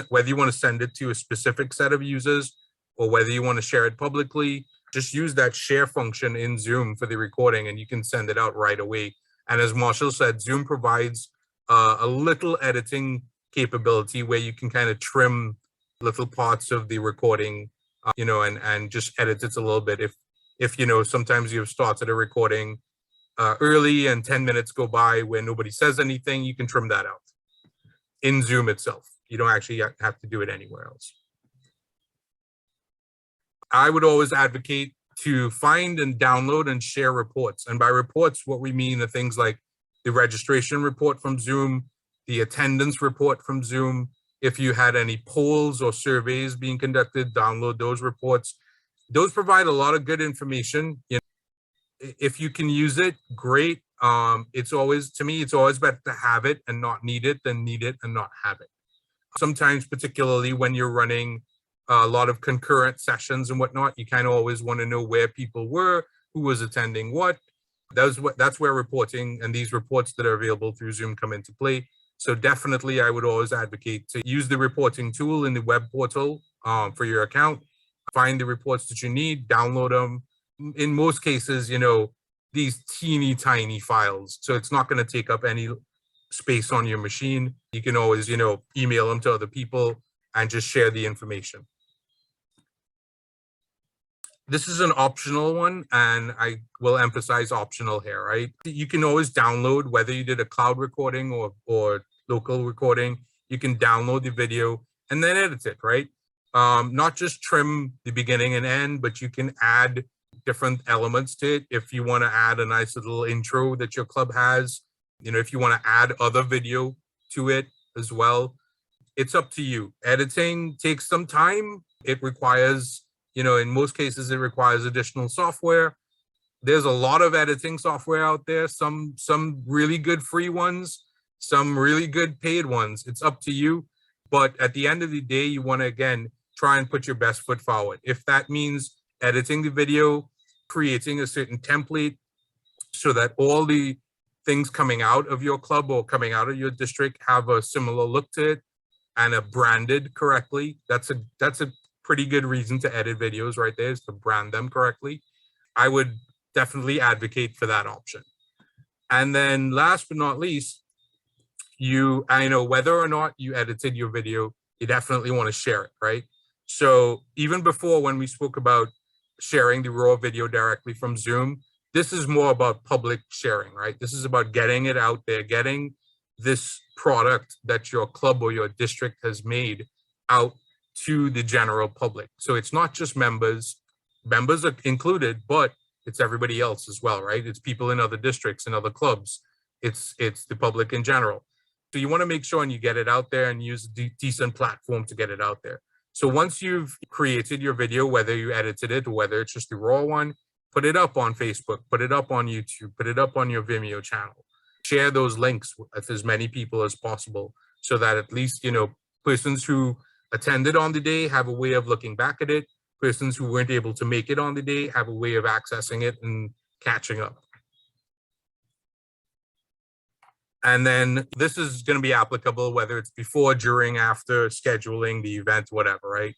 whether you want to send it to a specific set of users or whether you want to share it publicly. Just use that share function in Zoom for the recording and you can send it out right away. And as Marshall said, Zoom provides a little editing capability where you can kind of trim little parts of the recording, and just edit it a little bit. If sometimes you've started a recording early and 10 minutes go by where nobody says anything, you can trim that out in Zoom itself. You don't actually have to do it anywhere else. I would always advocate to find and download and share reports. And by reports, what we mean are things like the registration report from Zoom, the attendance report from Zoom. If you had any polls or surveys being conducted, download those reports. Those provide a lot of good information. If you can use it, great. It's always better to have it and not need it than need it and not have it. Sometimes, particularly when you're running a lot of concurrent sessions and whatnot, you kind of always want to know where people were, who was attending what. That's where reporting and these reports that are available through Zoom come into play. So definitely, I would always advocate to use the reporting tool in the web portal for your account. Find the reports that you need, download them. In most cases, these teeny tiny files, so it's not going to take up any space on your machine. You can always, email them to other people and just share the information. This is an optional one, and I will emphasize optional here, right? You can always download, whether you did a cloud recording or local recording, you can download the video and then edit it, right? Not just trim the beginning and end, but you can add different elements to it. If you want to add a nice little intro that your club has, if you want to add other video to it as well, it's up to you. Editing takes some time. It requires, in most cases, it requires additional software. There's a lot of editing software out there, some really good free ones, some really good paid ones. It's up to you. But at the end of the day, you want to, again, try and put your best foot forward. If that means editing the video, creating a certain template so that all the things coming out of your club or coming out of your district have a similar look to it and are branded correctly, that's a pretty good reason to edit videos right there, is to brand them correctly. I would definitely advocate for that option. And then last but not least, I know whether or not you edited your video, you definitely want to share it, right? So even before, when we spoke about sharing the raw video directly from Zoom, this is more about public sharing, right? This is about getting it out there, getting this product that your club or your district has made out to the general public. So it's not just members are included, but it's everybody else as well, right? It's people in other districts and other clubs. It's the public in general. So you want to make sure and you get it out there and use a decent platform to get it out there. So once you've created your video, whether you edited it or whether it's just the raw one, put it up on Facebook, put it up on YouTube, put it up on your Vimeo channel. Share those links with as many people as possible so that at least, persons who attended on the day have a way of looking back at it. Persons who weren't able to make it on the day have a way of accessing it and catching up. And then this is going to be applicable whether it's before, during, after, scheduling the event, whatever, right?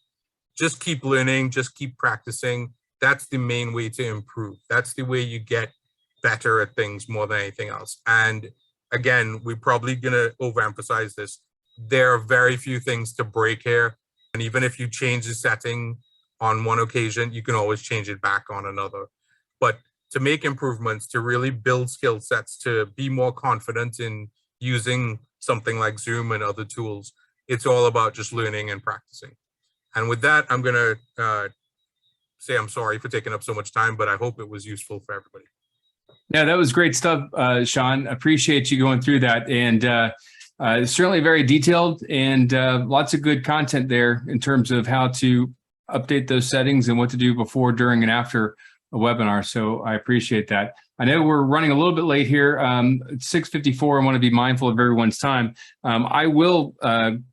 Just keep learning, just keep practicing. That's the main way to improve. That's the way you get better at things more than anything else. And again, we're probably going to overemphasize this. There are very few things to break here. And even if you change the setting on one occasion, you can always change it back on another. But to make improvements, to really build skill sets, to be more confident in using something like Zoom and other tools, it's all about just learning and practicing. And with that, I'm going to say I'm sorry for taking up so much time, but I hope it was useful for everybody. Yeah, that was great stuff, Sean. Appreciate you going through that. And certainly very detailed and lots of good content there in terms of how to update those settings and what to do before, during, and after a webinar. So I appreciate that. I know we're running a little bit late here. It's 6:54. I want to be mindful of everyone's time. I will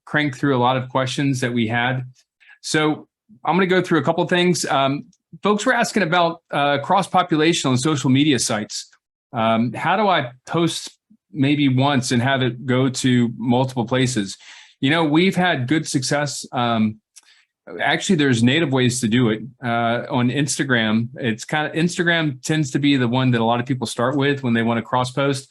crank through a lot of questions that we had. So I'm going to go through a couple of things. Folks were asking about cross-population on social media sites. How do I post maybe once and have it go to multiple places? We've had good success. Actually, there's native ways to do it on Instagram. Instagram tends to be the one that a lot of people start with when they want to cross post,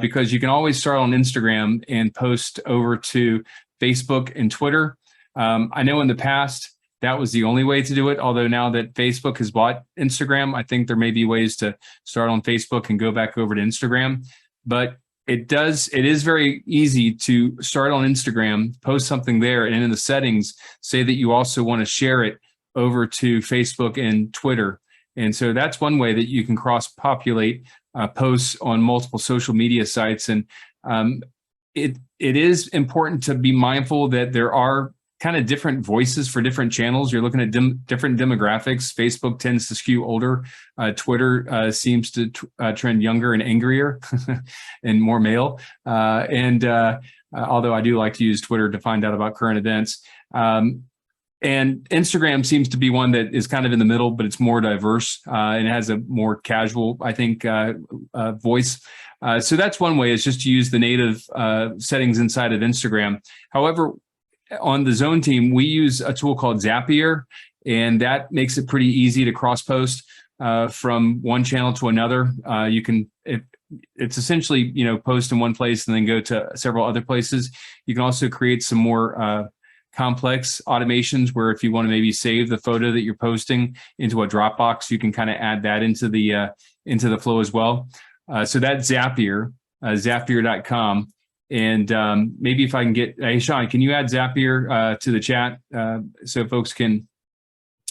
because you can always start on Instagram and post over to Facebook and Twitter. I know in the past that was the only way to do it. Although now that Facebook has bought Instagram, I think there may be ways to start on Facebook and go back over to Instagram. But it is very easy to start on Instagram, post something there, and in the settings, say that you also want to share it over to Facebook and Twitter. And so that's one way that you can cross-populate posts on multiple social media sites. And it is important to be mindful that there are kind of different voices for different channels. You're looking at different demographics. Facebook tends to skew older. Twitter seems to trend younger and angrier and more male. Although I do like to use Twitter to find out about current events. And Instagram seems to be one that is kind of in the middle, but it's more diverse and has a more casual, I think, voice. So that's one way, is just to use the native settings inside of Instagram. However, on the Zone team, we use a tool called Zapier, and that makes it pretty easy to cross-post from one channel to another. It's essentially, post in one place and then go to several other places. You can also create some more complex automations where if you want to maybe save the photo that you're posting into a Dropbox, you can kind of add that into the flow as well. So that's Zapier, Zapier.com. And maybe if I can get, hey, Sean, can you add Zapier to the chat so folks can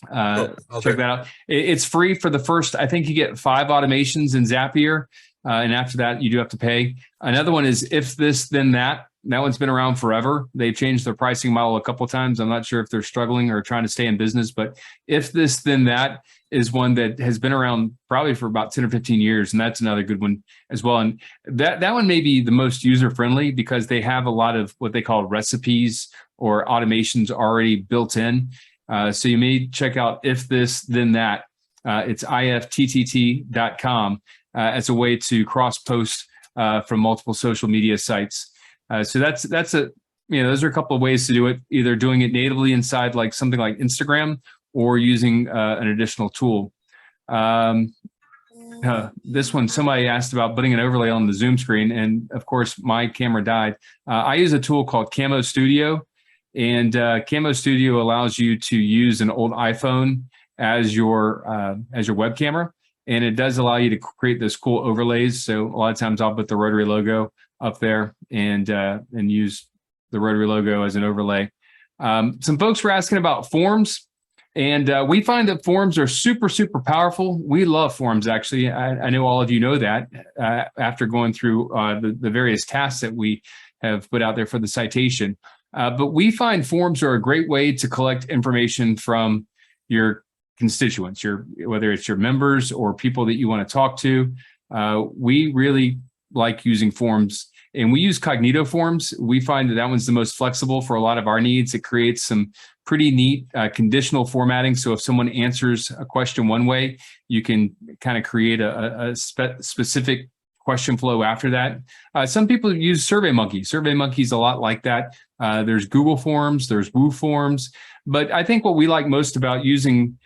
check that out? It's free for the first, I think you get 5 automations in Zapier. And after that, you do have to pay. Another one is If This Then That. That one's been around forever. They've changed their pricing model a couple of times. I'm not sure if they're struggling or trying to stay in business, but If This Then That is one that has been around probably for about 10 or 15 years. And that's another good one as well. And that one may be the most user-friendly because they have a lot of what they call recipes or automations already built in. So you may check out If This Then That. It's ifttt.com as a way to cross-post from multiple social media sites. So that's those are a couple of ways to do it, either doing it natively inside like something like Instagram or using an additional tool. This one, somebody asked about putting an overlay on the Zoom screen, and of course my camera died. I use a tool called Camo Studio, and Camo Studio allows you to use an old iPhone as your web camera, and it does allow you to create those cool overlays. So a lot of times I'll put the Rotary logo up there and use the Rotary logo as an overlay. Some folks were asking about forms, and we find that forms are super, super powerful. We love forms, actually. I know all of you know that after going through the various tasks that we have put out there for the citation. But we find forms are a great way to collect information from your constituents, whether it's your members or people that you want to talk to. We really like using forms, and we use Cognito Forms. We find that one's the most flexible for a lot of our needs. It creates some pretty neat conditional formatting. So if someone answers a question one way, you can kind of create a specific question flow after that. Some people use SurveyMonkey. SurveyMonkey's a lot like that. There's Google Forms, there's Woo Forms. But I think what we like most about using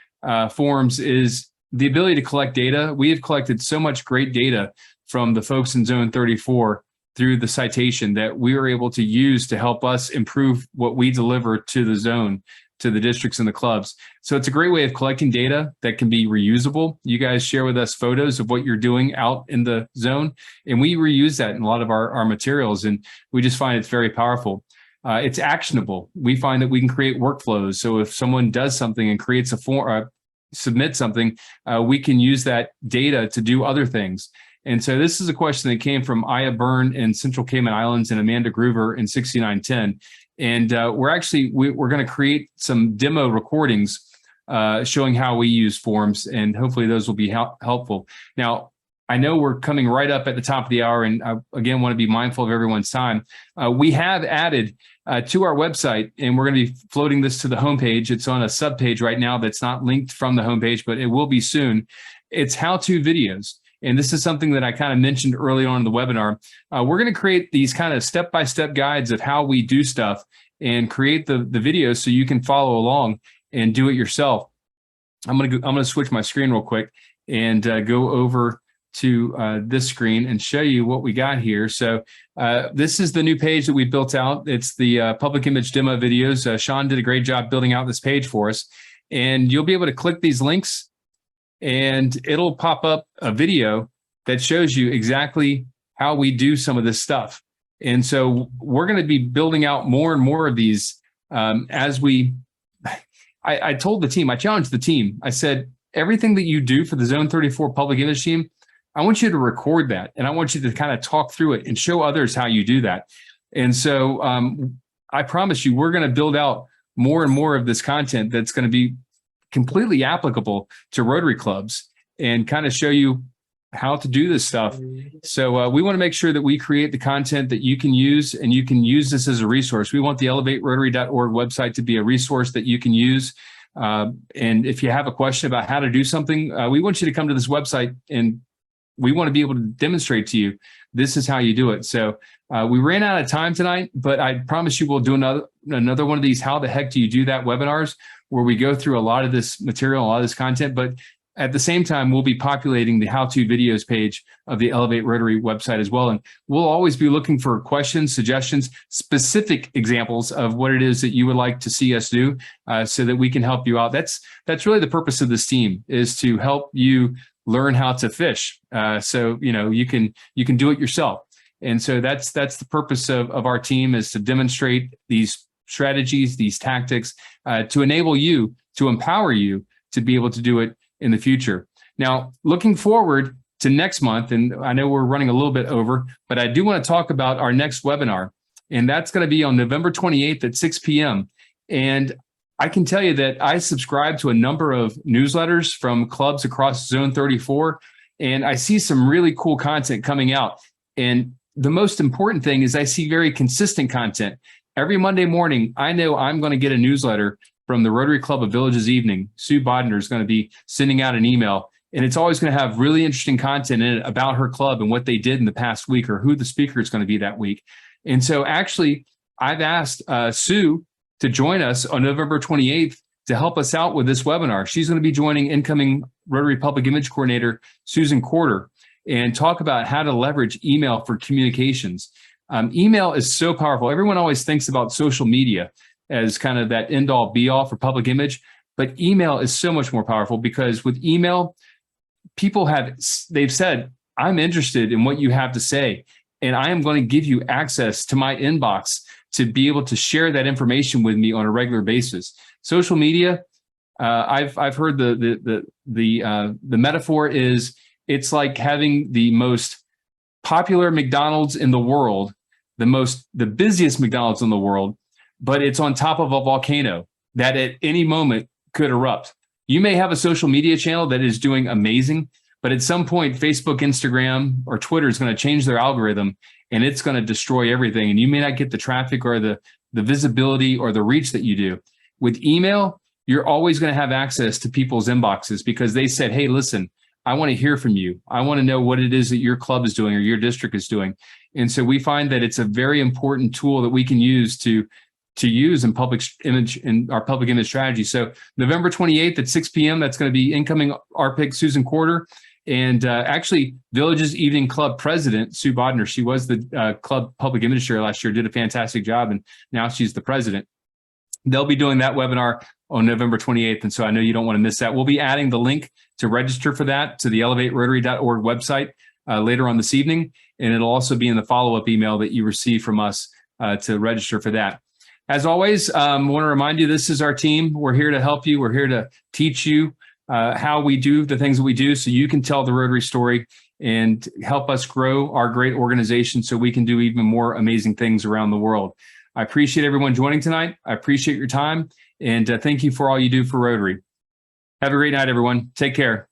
forms is the ability to collect data. We have collected so much great data from the folks in Zone 34 through the citation that we are able to use to help us improve what we deliver to the zone, to the districts and the clubs. So it's a great way of collecting data that can be reusable. You guys share with us photos of what you're doing out in the zone, and we reuse that in a lot of our materials, and we just find it's very powerful. It's actionable. We find that we can create workflows. So if someone does something and creates a form, submits something, we can use that data to do other things. And so this is a question that came from Aya Byrne in Central Cayman Islands and Amanda Groover in 6910. And we're going to create some demo recordings showing how we use forms, and hopefully those will be helpful. Now, I know we're coming right up at the top of the hour, and I, again, want to be mindful of everyone's time. We have added to our website, and we're going to be floating this to the homepage. It's on a subpage right now that's not linked from the homepage, but it will be soon. It's how-to videos. And this is something that I kind of mentioned early on in the webinar. We're going to create these kind of step-by-step guides of how we do stuff and create the videos so you can follow along and do it yourself. I'm going to switch my screen real quick and go over to this screen and show you what we got here. So this is the new page that we built out. It's the public image demo videos. Sean did a great job building out this page for us. And you'll be able to click these links, and it'll pop up a video that shows you exactly how we do some of this stuff. And so we're going to be building out more and more of these as we, I told the team, I challenged the team. I said, everything that you do for the Zone 34 public image team, I want you to record that. And I want you to kind of talk through it and show others how you do that. And so I promise you, we're going to build out more and more of this content that's going to be completely applicable to Rotary clubs and kind of show you how to do this stuff. So we want to make sure that we create the content that you can use, and you can use this as a resource. We want the elevaterotary.org website to be a resource that you can use. And if you have a question about how to do something, we want you to come to this website, and we want to be able to demonstrate to you, this is how you do it. So we ran out of time tonight, but I promise you we'll do another one of these how the heck do you do that webinars, where we go through a lot of this material, a lot of this content, but at the same time, we'll be populating the how-to videos page of the Elevate Rotary website as well. And we'll always be looking for questions, suggestions, specific examples of what it is that you would like to see us do so that we can help you out. That's really the purpose of this team, is to help you learn how to fish. So, you can do it yourself. And so that's the purpose of our team, is to demonstrate these strategies, these tactics, to enable you, to empower you to be able to do it in the future. Now, looking forward to next month, and I know we're running a little bit over, but I do want to talk about our next webinar. And that's going to be on November 28th at 6 p.m. And I can tell you that I subscribe to a number of newsletters from clubs across Zone 34, and I see some really cool content coming out. And the most important thing is I see very consistent content. Every Monday morning, I know I'm going to get a newsletter from the Rotary Club of Villages Evening. Sue Bodner is going to be sending out an email, and it's always going to have really interesting content in it about her club and what they did in the past week or who the speaker is going to be that week. And so actually, I've asked Sue to join us on November 28th to help us out with this webinar. She's going to be joining incoming Rotary Public Image Coordinator, Susan Corder, and talk about how to leverage email for communications. Email is so powerful. Everyone always thinks about social media as kind of that end-all be-all for public image, but email is so much more powerful because with email, they've said, I'm interested in what you have to say, and I am going to give you access to my inbox to be able to share that information with me on a regular basis. Social media, I've heard the metaphor is it's like having the most popular McDonald's in the world, the busiest McDonald's in the world, but it's on top of a volcano that at any moment could erupt. You may have a social media channel that is doing amazing, but at some point, Facebook, Instagram, or Twitter is going to change their algorithm and it's going to destroy everything. And you may not get the traffic or the visibility or the reach that you do. With email, you're always going to have access to people's inboxes because they said, hey, listen, I want to hear from you. I want to know what it is that your club is doing or your district is doing. And so we find that it's a very important tool that we can use to use in public image, in our public image strategy. So November 28th at 6 p.m., that's going to be incoming RPIC Susan Corder. And actually, Villages Evening Club president, Sue Bodner, she was the club public image chair last year, did a fantastic job, and now she's the president. They'll be doing that webinar on November 28th, and so I know you don't want to miss that. We'll be adding the link to register for that to the elevaterotary.org website later on this evening, and it'll also be in the follow-up email that you receive from us to register for that. As always, I want to remind you, this is our team. We're here to help you. We're here to teach you how we do the things that we do so you can tell the Rotary story and help us grow our great organization so we can do even more amazing things around the world. I appreciate everyone joining tonight. I appreciate your time, and thank you for all you do for Rotary. Have a great night, everyone. Take care.